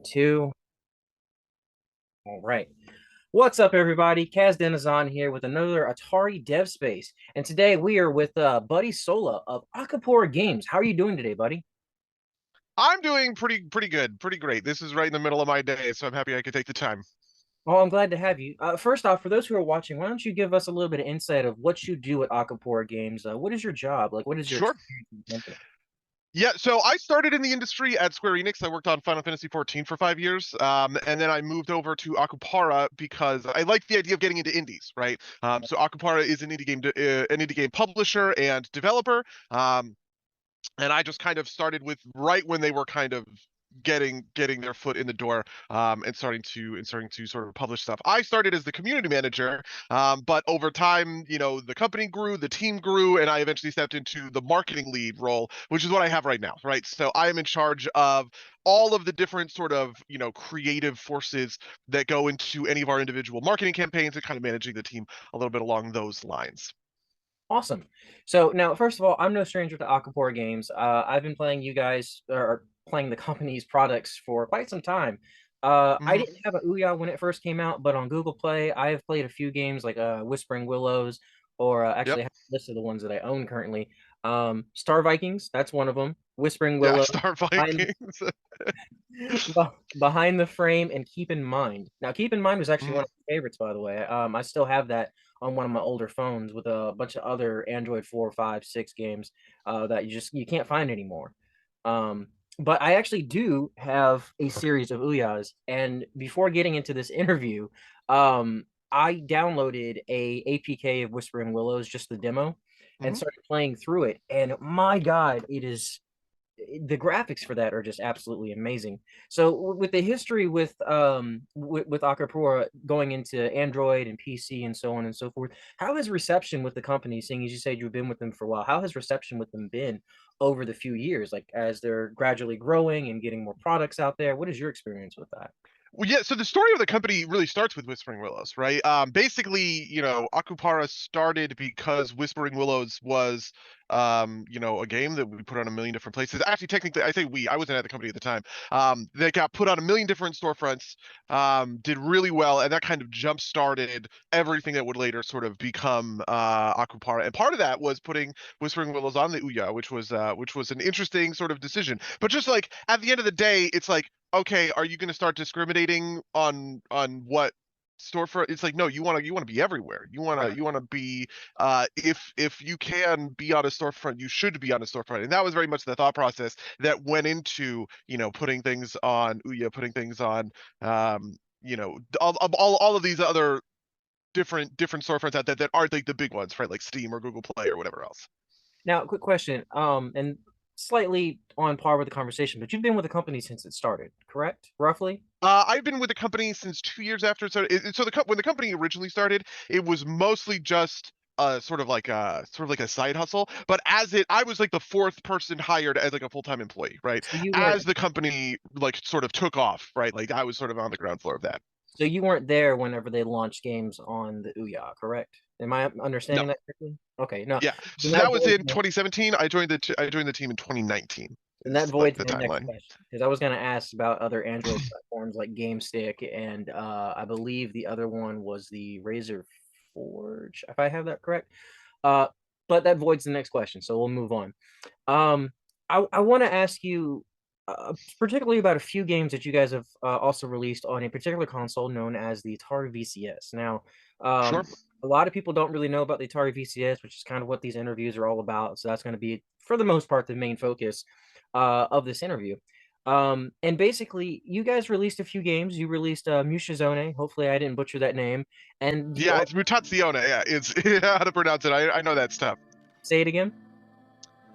Two. All right. What's up, everybody? Kaz Denizon here with another Atari Dev Space. And today we are with Buddy Sola of Akupara Games. How are you doing today, buddy? I'm doing pretty good, pretty great. This is right in the middle of my day, so I'm happy I could take the time. Well, I'm glad to have you. First off, for those who are watching, why don't you give us a little bit of insight of what you do at Akupara Games? What is your job? Like, what is your Sure. experience in the company? Yeah, so I started in the industry at Square Enix. I worked on Final Fantasy 14 for 5 years, and then I moved over to Akupara because I like the idea of getting into indies, right? So Akupara is an indie game publisher and developer. And I just kind of started with right when they were kind of getting their foot in the door, and starting to sort of publish stuff. I started as the community manager, but over time, the company grew, the team grew, and I eventually stepped into the marketing lead role, which is what I have right now, right? So I am in charge of all of the different sort of creative forces that go into any of our individual marketing campaigns and kind of managing the team a little bit along those lines. Awesome. So now, first of all, I'm no stranger to Akupara Games. I've been playing you guys or playing the company's products for quite some time. I Hmm. didn't have a Ouya when it first came out, but on Google Play, I have played a few games like Whispering Willows, or Yep. actually I have a list of the ones that I own currently. Star Vikings, that's one of them. Whispering Yeah, Willows, Star behind, Vikings. behind the frame, and Keep in Mind. Now, Keep in Mind was actually one Mhm. of my favorites, by the way. I still have that on one of my older phones with a bunch of other Android 4, 5, 6 games that you can't find anymore. Um, but I actually do have a series of Uyas, and before getting into this interview, I downloaded a APK of Whispering Willows, just the demo, and Mhm. started playing through it. And my God, the graphics for that are just absolutely amazing. So with the history with Akapura going into Android and PC and so on and so forth, how has reception with the company, seeing as you said you've been with them for a while, how has reception with them been over the few years, like as they're gradually growing and getting more products out there? What is your experience with that? Well, yeah, so the story of the company really starts with Whispering Willows, right? Basically, Akupara started because Whispering Willows was, a game that we put on a million different places. Actually, technically, I wasn't at the company at the time. They got put on a million different storefronts, did really well, and that kind of jump started everything that would later sort of become Akupara. And part of that was putting Whispering Willows on the Ouya, which was an interesting sort of decision. But just like at the end of the day, it's like, okay, are you going to start discriminating on what storefront? It's like, no, you want to be everywhere. You want to Right. you want to be, if you can be on a storefront, you should be on a storefront. And that was very much the thought process that went into, putting things on Ouya, putting things on, all of these other different storefronts out there that aren't like the big ones, right? Like Steam or Google Play or whatever else. Now, quick question, and slightly on par with the conversation, but you've been with the company since it started, correct? Roughly? I've been with the company since 2 years after it started. So when the company originally started, it was mostly just sort of like a side hustle. But I was like the fourth person hired as like a full-time employee, right? So you weren't As the company like sort of took off, right? Like I was sort of on the ground floor of that. So you weren't there whenever they launched games on the Ouya, correct? Am I No, understanding that correctly? Okay, no. yeah. Then So that that was voids in 2017. I joined the team in 2019. then that Is like voids the my next timeline. question because I was going to ask about other Android platforms like GameStick and I believe the other one was the Razer Forge, if I have that correct. Uh, but that voids the next question, so we'll move on. Um, I want to ask you particularly about a few games that you guys have also released on a particular console known as the Atari VCS. Now, Sure. a lot of people don't really know about the Atari VCS, which is kind of what these interviews are all about. So that's going to be, for the most part, the main focus of this interview. And basically, you guys released a few games. You released Mutiazone. Hopefully, I didn't butcher that name. And you Yeah, it's Mutazione. Yeah, it's how to pronounce it. I know that stuff. say it again.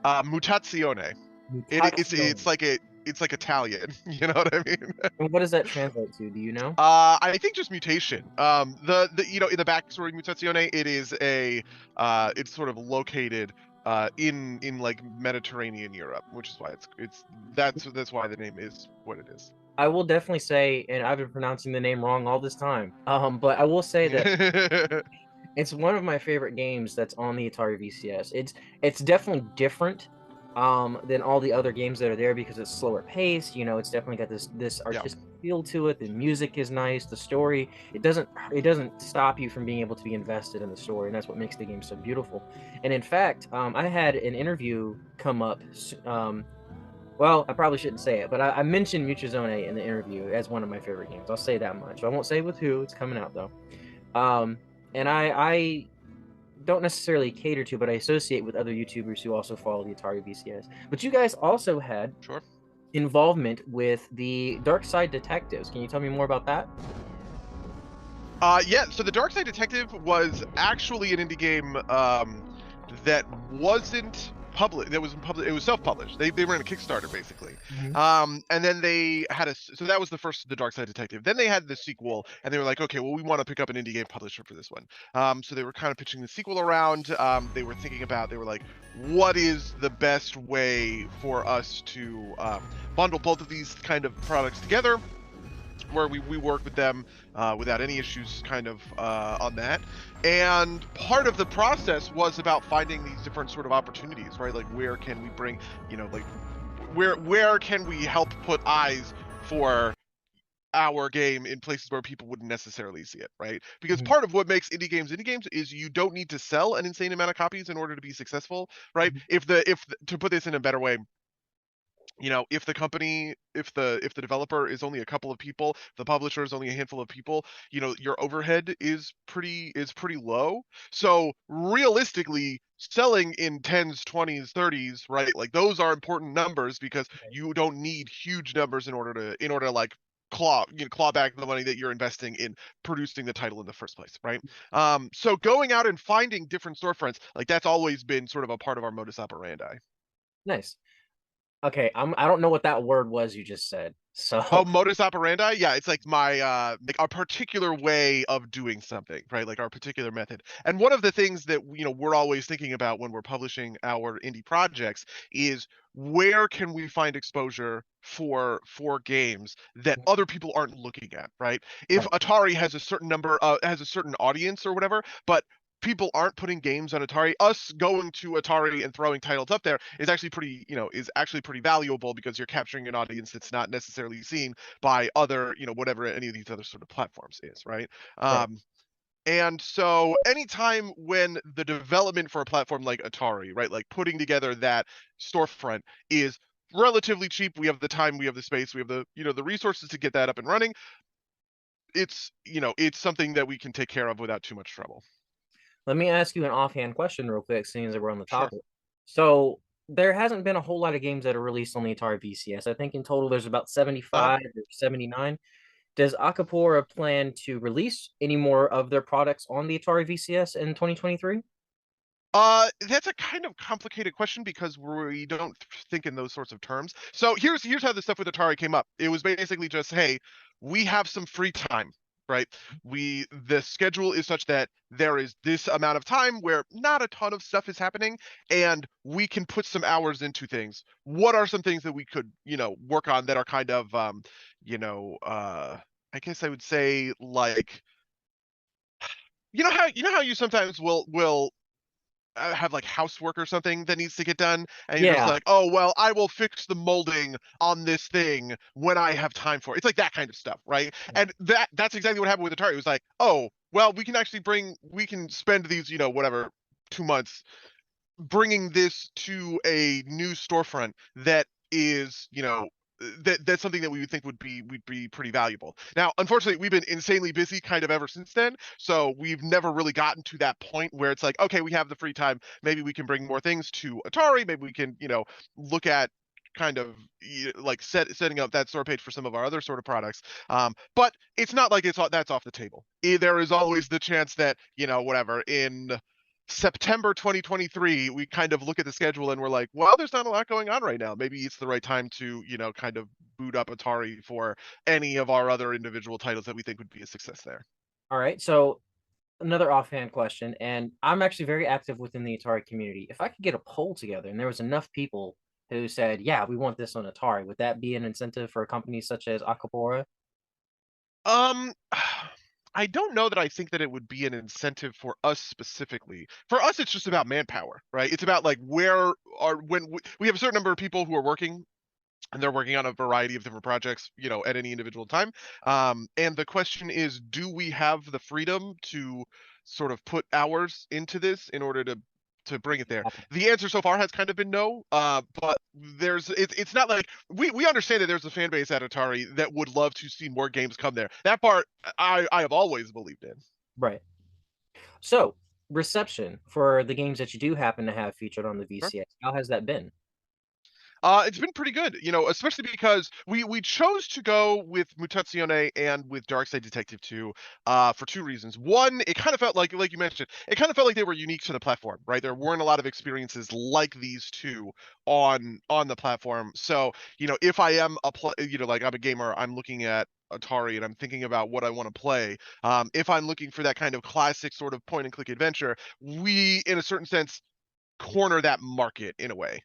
Mutazione. It's Mutazione. like it's like Italian. You know what I mean? And what does that translate to? Do you know? I think just mutation. The in the backstory of Mutazione, it's sort of located in like Mediterranean Europe, which is why that's why the name is what it is. I will definitely say, and I've been pronouncing the name wrong all this time. But I will say that it's one of my favorite games that's on the Atari VCS. It's definitely different. than all the other games that are there because it's slower paced. You know, it's definitely got this Yeah. artistic feel to it. The music is nice. The story, it doesn't stop you from being able to be invested in the story, and that's what makes the game so beautiful. And in fact, I had an interview come up. Well, I probably shouldn't say it, but I mentioned Mutiazone in the interview as one of my favorite games. I'll say that much. I won't say with who. It's coming out though. Um, and I don't necessarily cater to, but I associate with other YouTubers who also follow the Atari VCS. But you guys also had Sure. involvement with the Darkside Detectives. Can you tell me more about that? Yeah, so the Darkside Detective was actually an indie game that wasn't public. That was public. It was self-published. They ran a Kickstarter basically, Mhm. and then they had a. So that was the first, the Darkside Detective. Then they had the sequel, and they were like, okay, well, we want to pick up an indie game publisher for this one. So they were kind of pitching the sequel around. They were thinking about. They were like, what is the best way for us to bundle both of these kind of products together? Where we worked with them without any issues kind of on that. And part of the process was about finding these different sort of opportunities, right? Like where can we bring, like where can we help put eyes for our game in places where people wouldn't necessarily see it, right? Because Mhm. part of what makes indie games is you don't need to sell an insane amount of copies in order to be successful, right? Mhm. If to put this in a better way, if the developer is only a couple of people, the publisher is only a handful of people, your overhead is pretty low. So realistically, selling in 10s, 20s, 30s, right? Like those are important numbers because you don't need huge numbers in order to like claw back the money that you're investing in producing the title in the first place, right? So going out and finding different storefronts, like that's always been sort of a part of our modus operandi. Nice. Okay, I don't know what that word was you just said. Oh, So, modus operandi? Yeah, it's like my like our particular way of doing something, right? Like our particular method. And one of the things that we're always thinking about when we're publishing our indie projects is where can we find exposure for games that other people aren't looking at, right? If right. Atari has a certain audience or whatever, but people aren't putting games on Atari, us going to Atari and throwing titles up there is actually pretty valuable because you're capturing an audience that's not necessarily seen by other, whatever any of these other sort of platforms is, right? Right. And so anytime when the development for a platform like Atari, right, like putting together that storefront is relatively cheap, we have the time, we have the space, we have the resources to get that up and running. It's something that we can take care of without too much trouble. Let me ask you an offhand question real quick, seeing as we're on the Sure. topic. So there hasn't been a whole lot of games that are released on the Atari VCS. I think in total there's about Uh-huh. 75 or 79. Does Akupara plan to release any more of their products on the Atari VCS in 2023? That's a kind of complicated question because we don't think in those sorts of terms. So here's how the stuff with Atari came up. It was basically just, hey, we have some free time, right? The schedule is such that there is this amount of time where not a ton of stuff is happening, and we can put some hours into things. What are some things that we could, work on that are kind of, you know, uh, I guess I would say like, you know how you sometimes will have like housework or something that needs to get done, and you're just Yeah. like, oh well, I will fix the molding on this thing when I have time for it. It's like that kind of stuff, right? And that's exactly what happened with Atari. It was like, oh well, we can spend these, whatever, 2 months bringing this to a new storefront that is, that's something that we would think would be pretty valuable. Now, unfortunately, we've been insanely busy kind of ever since then, so we've never really gotten to that point where it's like, okay, we have the free time, maybe we can bring more things to Atari, maybe we can, look at kind of like setting up that store page for some of our other sort of products. But it's not like that's off the table. There is always the chance that, whatever, in September 2023, we kind of look at the schedule and we're like, well, there's not a lot going on right now. Maybe it's the right time to, kind of boot up Atari for any of our other individual titles that we think would be a success there. All right. So another offhand question, and I'm actually very active within the Atari community. If I could get a poll together and there was enough people who said, "Yeah, we want this on Atari," would that be an incentive for a company such as Akupara? Um, I don't know that I think that it would be an incentive for us specifically. For us, it's just about manpower, right? It's about like where are when we have a certain number of people who are working and they're working on a variety of different projects, at any individual time. And the question is, do we have the freedom to sort of put hours into this in order to bring it there? The answer so far has kind of been no. But it's not like we understand that there's a fan base at Atari that would love to see more games come there. That part I have always believed in. Right. So, reception for the games that you do happen to have featured on the Sure. VCS, how has that been? It's been pretty good, especially because we chose to go with Mutazione and with Darkside Detective 2, for two reasons. One, it kind of felt like you mentioned, it kind of felt like they were unique to the platform, right? There weren't a lot of experiences like these two on the platform. So, if I am like I'm a gamer, I'm looking at Atari and I'm thinking about what I want to play. If I'm looking for that kind of classic sort of point and click adventure, we, in a certain sense, corner that market in a way,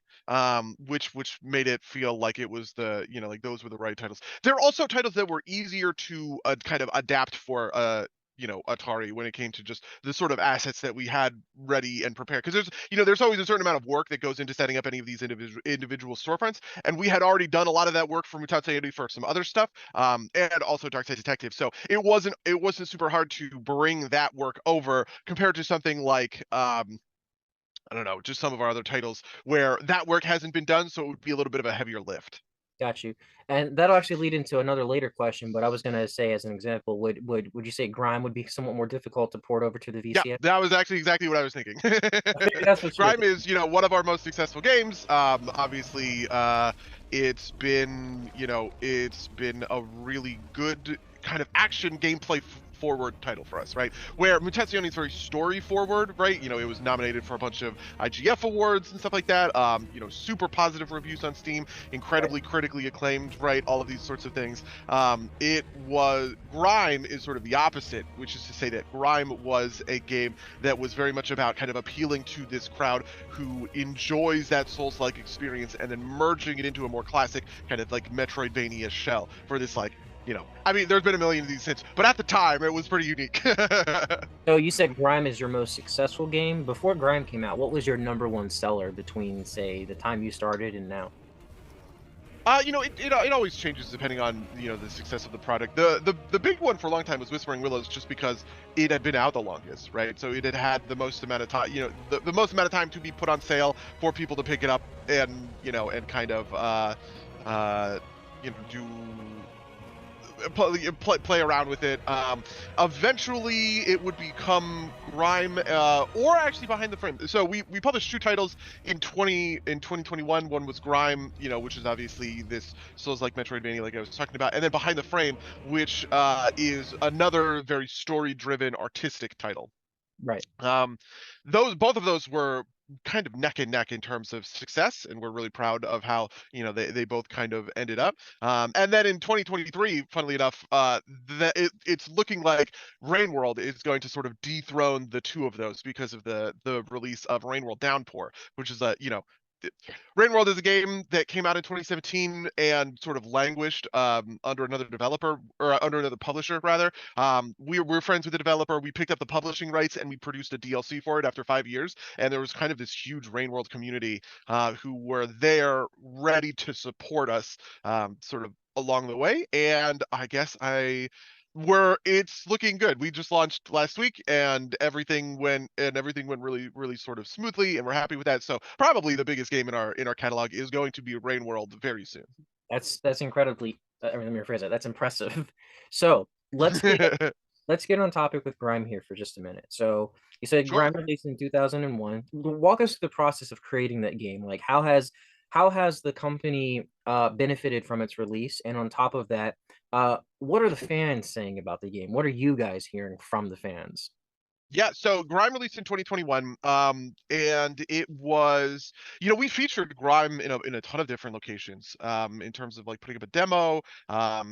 which made it feel like it was like those were the right titles. There are also titles that were easier to kind of adapt for Atari when it came to just the sort of assets that we had ready and prepared, because there's always a certain amount of work that goes into setting up any of these individual storefronts, and we had already done a lot of that work for Mutatsuyori for some other stuff, and also Darkside Detective, so it wasn't super hard to bring that work over compared to something like I don't know, just some of our other titles where that work hasn't been done, so it would be a little bit of a heavier lift. Got you. And that'll actually lead into another later question, but I was gonna say as an example, would you say Grime would be somewhat more difficult to port over to the Yeah, VCS? that was actually exactly what I was thinking. I figured that's what you were Grime thinking. is, one of our most successful games. Obviously, it's been a really good kind of action gameplay forward title for us, right? Where Mutazione is very story forward, right? It was nominated for a bunch of IGF awards and stuff like that. Super positive reviews on Steam, Right. incredibly critically acclaimed, right? All of these sorts of things. It was Grime is sort of the opposite, which is to say that Grime was a game that was very much about kind of appealing to this crowd who enjoys that Souls-like experience and then merging it into a more classic kind of like Metroidvania shell for this I mean, there's been a million of these since, but at the time it was pretty unique. So you said Grime is your most successful game. Before Grime came out, what was your number one seller between, say, the time you started and now? It always changes depending on the success of the product. The big one for a long time was Whispering Willows, just because it had been out the longest, right? So it had had the most amount of time, the most amount of time to be put on sale for people to pick it up and kind of do play around with it. Eventually, it would become Grime, or actually Behind the Frame. So we published two titles in 2021. One was Grime, which is obviously this Souls-like Metroidvania, like I was talking about, and then Behind the Frame, which is another very story-driven, artistic title. Right. Um, those both of those were kind of neck and neck in terms of success, and we're really proud of how they both kind of ended up. And then in 2023, funnily enough, it's looking like Rain World is going to sort of dethrone the two of those because of the release of Rain World Downpour, which is Rain World is a game that came out in 2017 and sort of languished under another developer, or under another publisher rather. We're friends with the developer. We picked up the publishing rights and we produced a DLC for it after 5 years. And there was kind of this huge Rain World community who were there ready to support us sort of along the way. And I guess it's looking good. We just launched last week and everything went really really sort of smoothly, and we're happy with that. So probably the biggest game in our catalog is going to be Rain World very soon. That's incredibly. I mean, let me rephrase that. That's impressive. So let's get on topic with Grime here for just a minute. So you said Sure. Grime released in 2001. Walk us through the process of creating that game. Like how has the company benefited from its release? And on top of that, what are the fans saying about the game? What are you guys hearing from the fans? Yeah, so Grime released in 2021, and it was, we featured Grime in a ton of different locations, in terms of like putting up a demo,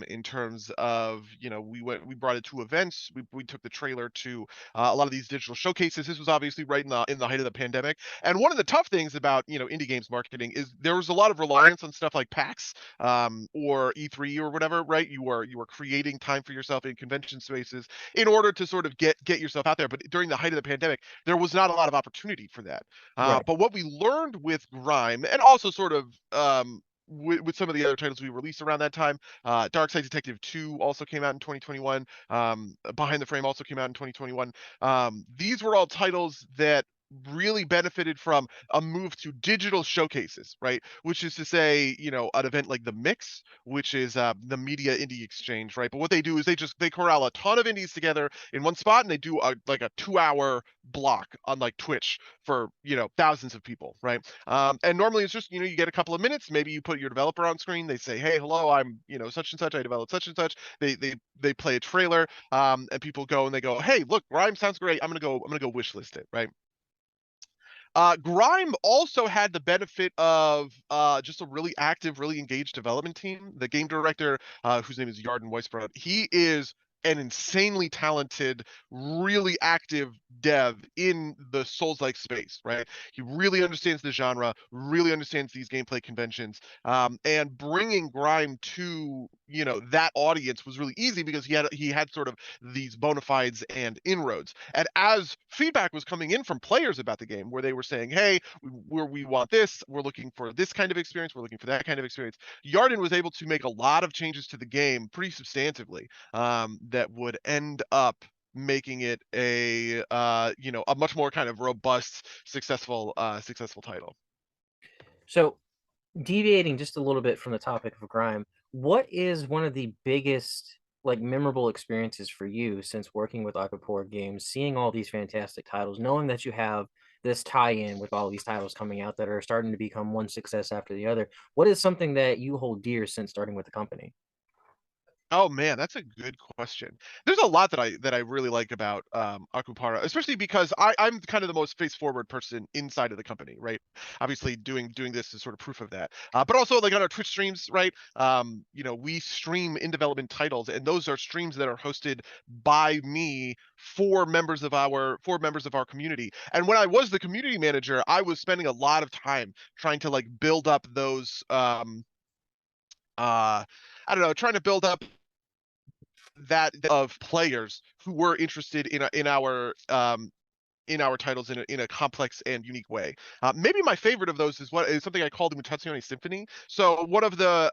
in terms of, we brought it to events, we took the trailer to a lot of these digital showcases. This was obviously right in the height of the pandemic, and one of the tough things about indie games marketing is there was a lot of reliance on stuff like PAX, or E3 or whatever, right? You were creating time for yourself in convention spaces in order to sort of get yourself out there. But during the height of the pandemic, there was not a lot of opportunity for that. Right. But what we learned with Grime, and also sort of with some of the other titles we released around that time, Darkside Detective 2 also came out in 2021. Behind the Frame also came out in 2021. These were all titles that really benefited from a move to digital showcases, right? Which is to say, an event like the Mix, which is the media indie exchange, right? But what they do is they corral a ton of indies together in one spot, and they do like a 2 hour block on like Twitch for thousands of people, right? And normally it's just you get a couple of minutes, maybe you put your developer on screen, they say, hey, hello, I'm such and such, I developed such and such. They play a trailer, and people go and they go, hey, look, Grime sounds great. I'm gonna go wish list it, right? Grime also had the benefit of just a really active, really engaged development team. The game director, whose name is Yarden Weisbrod, he is an insanely talented, really active dev in the Souls-like space, right? He really understands the genre, really understands these gameplay conventions, and bringing Grime to that audience was really easy because he had sort of these bona fides and inroads. And as feedback was coming in from players about the game, where they were saying, "Hey, we want this. We're looking for this kind of experience. We're looking for that kind of experience." Yarden was able to make a lot of changes to the game pretty substantively, that would end up making it a much more kind of robust, successful title. So, deviating just a little bit from the topic of grime, what is one of the biggest, like, memorable experiences for you since working with Akupara Games, seeing all these fantastic titles, knowing that you have this tie-in with all these titles coming out that are starting to become one success after the other? What is something that you hold dear since starting with the company? Oh man, that's a good question. There's a lot that I really like about Akupara, especially because I'm kind of the most face forward person inside of the company, right? Obviously, doing this is sort of proof of that. But also like on our Twitch streams, right? We stream in development titles, and those are streams that are hosted by me for members of our community. And when I was the community manager, I was spending a lot of time trying to like build up those uh I don't know, trying to build up that of players who were interested in our titles in a complex and unique way. Maybe my favorite of those is something I call the Mutazione Symphony. So one of the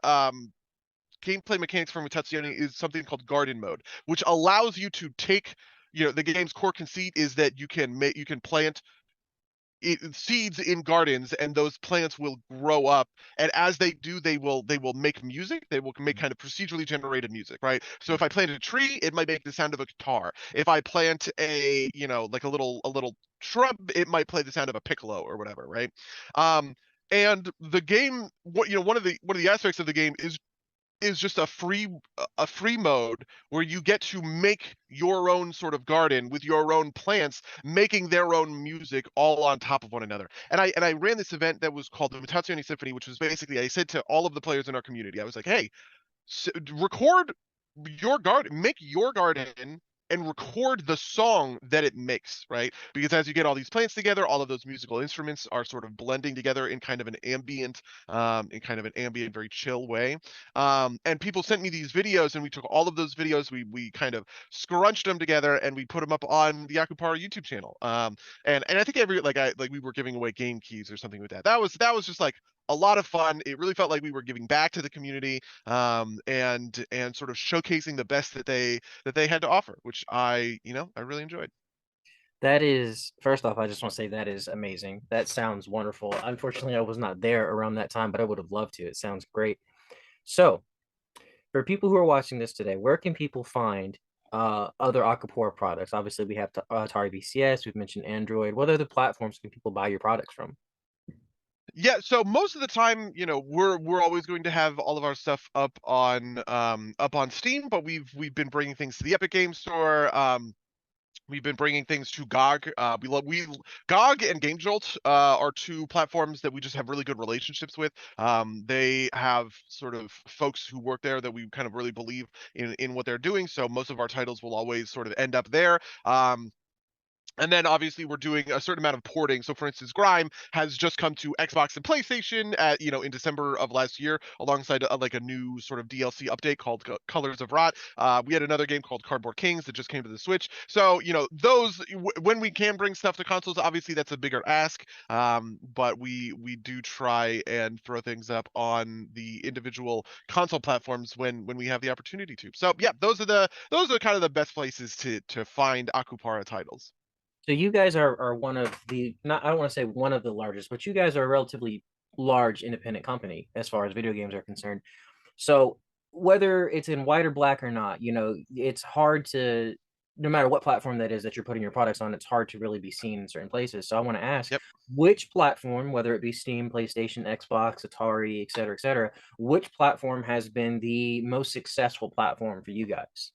gameplay mechanics for Mutazione is something called garden mode, which allows you to take the game's core conceit is that you can plant seeds in gardens, and those plants will grow up, and as they do, they will make music. They will make kind of procedurally generated music, right? So if I plant a tree, it might make the sound of a guitar. If I plant like a little shrub, it might play the sound of a piccolo or whatever, right? um and the game, one of the aspects of the game is just a free mode where you get to make your own sort of garden with your own plants making their own music all on top of one another. And I ran this event that was called the Mutazione Symphony, which was basically, I said to all of the players in our community, I was like, hey, record your garden, make your garden, and record the song that it makes, right? Because as you get all these plants together, all of those musical instruments are sort of blending together in kind of an ambient, very chill way. And people sent me these videos, and we took all of those videos, we kind of scrunched them together, and we put them up on the Akupara YouTube channel. And I think we were giving away game keys or something like that. That was just like a lot of fun. It really felt like we were giving back to the community, and sort of showcasing the best that they had to offer, which I really enjoyed. That is, first off, I just want to say that is amazing. That sounds wonderful. Unfortunately, I was not there around that time, but I would have loved to. It sounds great. So, for people who are watching this today, where can people find other Acapora products? Obviously, we have Atari VCS. We've mentioned Android. What other platforms can people buy your products from? Yeah, so most of the time, we're always going to have all of our stuff up on Steam, but we've been bringing things to the Epic Game Store. We've been bringing things to GOG. We GOG and Game Jolt are two platforms that we just have really good relationships with. They have sort of folks who work there that we kind of really believe in what they're doing. So most of our titles will always sort of end up there. And then obviously we're doing a certain amount of porting. So for instance, Grime has just come to Xbox and PlayStation at in December of last year, alongside like a new sort of DLC update called Colors of Rot. We had another game called Cardboard Kings that just came to the Switch. So those when we can bring stuff to consoles, obviously that's a bigger ask. But we do try and throw things up on the individual console platforms when we have the opportunity to. So yeah, those are kind of the best places to find Akupara titles. So you guys are one of the, not, I don't want to say one of the largest, but you guys are a relatively large independent company as far as video games are concerned. So whether it's in white or black or not, it's hard to, no matter what platform that is that you're putting your products on, it's hard to really be seen in certain places. So I want to ask, Yep. which platform, whether it be Steam, PlayStation, Xbox, Atari, et cetera, which platform has been the most successful platform for you guys?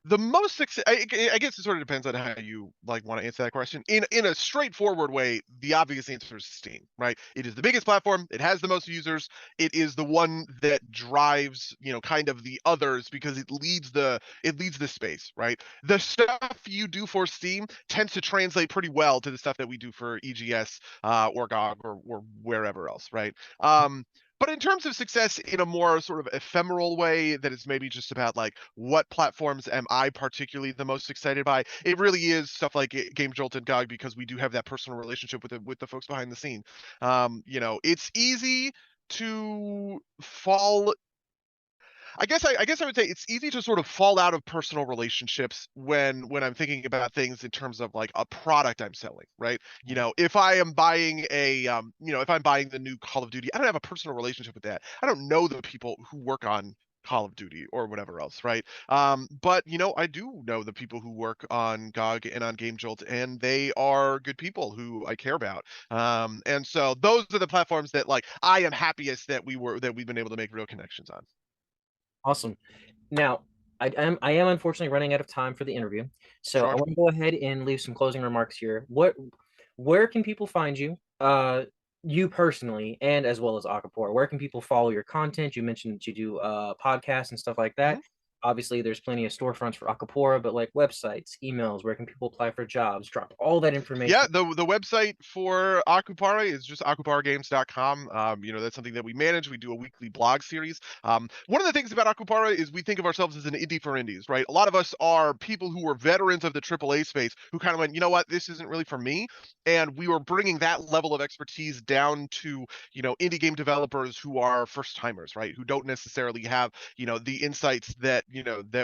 The most success, I guess it sort of depends on how you like want to answer that question. In a straightforward way, the obvious answer is Steam, right? It is the biggest platform. It has the most users. It is the one that drives, kind of the others because it leads the space, right? The stuff you do for Steam tends to translate pretty well to the stuff that we do for EGS or GOG or wherever else, right? But in terms of success in a more sort of ephemeral way that is maybe just about like what platforms am I particularly the most excited by, it really is stuff like Game Jolt and GOG because we do have that personal relationship with the folks behind the scene. It's easy to fall I guess I would say it's easy to sort of fall out of personal relationships when I'm thinking about things in terms of like a product I'm selling, right? If I am buying if I'm buying the new Call of Duty, I don't have a personal relationship with that. I don't know the people who work on Call of Duty or whatever else, right? But I do know the people who work on GOG and on Game Jolt, and they are good people who I care about. And so those are the platforms that like I am happiest that we've been able to make real connections on. Awesome. Now, I am unfortunately running out of time for the interview, so I Sure. want to go ahead and leave some closing remarks here. Where can people find you? You personally, and as well as Akapor. Where can people follow your content? You mentioned that you do podcasts and stuff like that. Mhm. Obviously, there's plenty of storefronts for Akapora, but like websites, emails, where can people apply for jobs? Drop all that Yeah, information. the website for Akupara is just akuparagames.com. That's something that we manage. We do a weekly blog series. One of the things about Akupara is we think of ourselves as an indie for indies, right? A lot of us are people who were veterans of the AAA space who kind of went, you know what, this isn't really for me. And we were bringing that level of expertise down to, indie game developers who are first timers, right? Who don't necessarily have, the insights that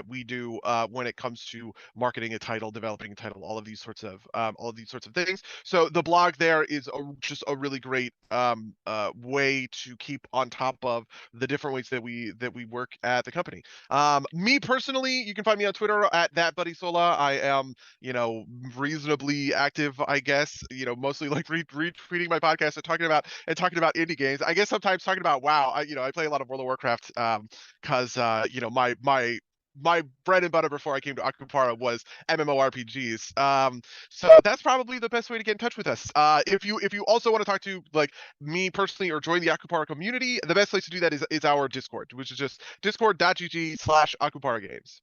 we do when it comes to marketing a title, developing a title, all of these sorts of things. So the blog there is just a really great way to keep on top of the different ways that we work at the company. Me personally, you can find me on Twitter at that buddy Sola. I am reasonably active, I guess. Mostly like retweeting my podcast and talking about indie games. I guess sometimes talking about WoW. I play a lot of World of Warcraft because my bread and butter before I came to Akupara was MMORPGs. So that's probably the best way to get in touch with us. If you also want to talk to like me personally or join the Akupara community, the best place to do that is our Discord, which is just discord.gg/Akupara Games.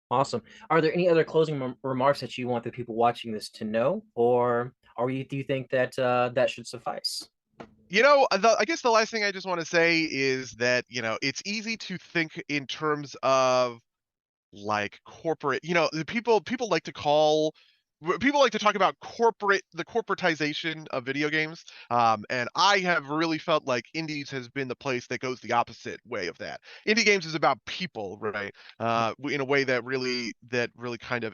Awesome. Are there any other closing remarks that you want the people watching this to know, or do you think that that should suffice? I guess the last thing I just want to say is that it's easy to think in terms of like corporate the people like to talk about the corporatization of video games, and I have really felt like indies has been the place that goes the opposite way of that. Indie games is about people, right? In a way that really kind of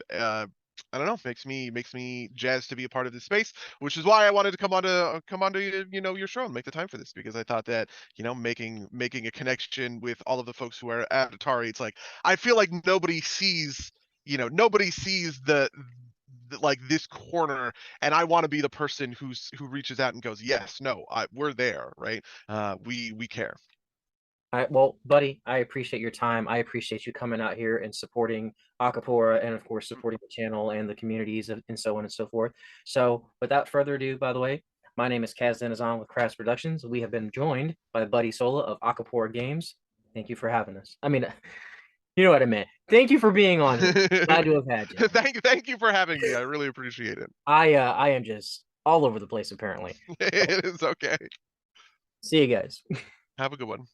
I don't know, makes me jazzed to be a part of this space, which is why I wanted to come onto your show and make the time for this, because I thought that making a connection with all of the folks who are at Atari. It's like I feel like nobody sees the like this corner, and I want to be the person who reaches out and goes, yes, no, we're there, right? We care. Well, buddy, I appreciate your time. I appreciate you coming out here and supporting Akupara and, of course, supporting the channel and the communities and so on and so forth. So, without further ado, by the way, my name is Kaz Denizon with Crafts Productions. We have been joined by Buddy Sola of Akupara Games. Thank you for having us. I mean, you know what I meant. Thank you for being on here. Glad to have had you. Thank you for having me. I really appreciate it. I am just all over the place apparently. So, It is okay. see you guys. Have a good one.